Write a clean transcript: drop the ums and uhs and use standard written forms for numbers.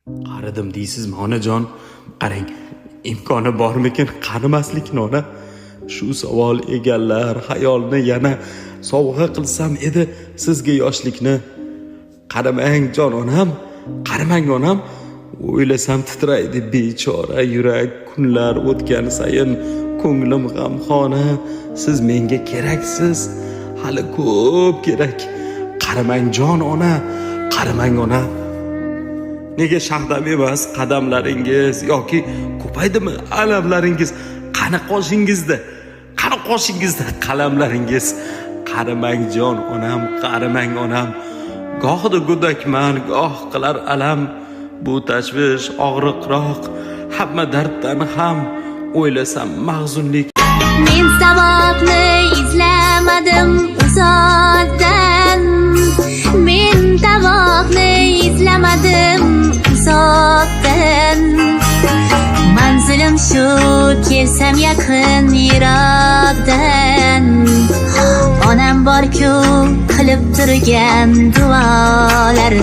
Qaridim deysizmi onajon? Qarang, imkoni bormikin qarimaslikni ona? Shu savol egallar xayolni yana sovg'a qilsam edi sizga yoshlikni. Qaramang jon onam, qaramang onam. O'ylasam titraydi bechora yurak. Kunlar o'tgan sayin ko'nglim g'amxona. Siz menga keraksiz, hali ko'p kerak. Qaramang jon ona, qaramang ona. Nega shahdam emas qadamlaringiz yoki ko'paydimi alamlaringiz? Qani qoshingizda, qani qoshingizda qalamlaringiz? Qaramang jon onam, qaramang onam. Gohida go'dakman, goh qilar alam. Bu tashvish og'riqroq, hamma darddan ham o'ylasam mahzunlik. Men sababni izlamadim uzoqdan. Men sababni izlamadim uzoqdan. Manzilim shu, kelsam yaqin yiroqdan. Onam bor-ku qilib turgan duolar.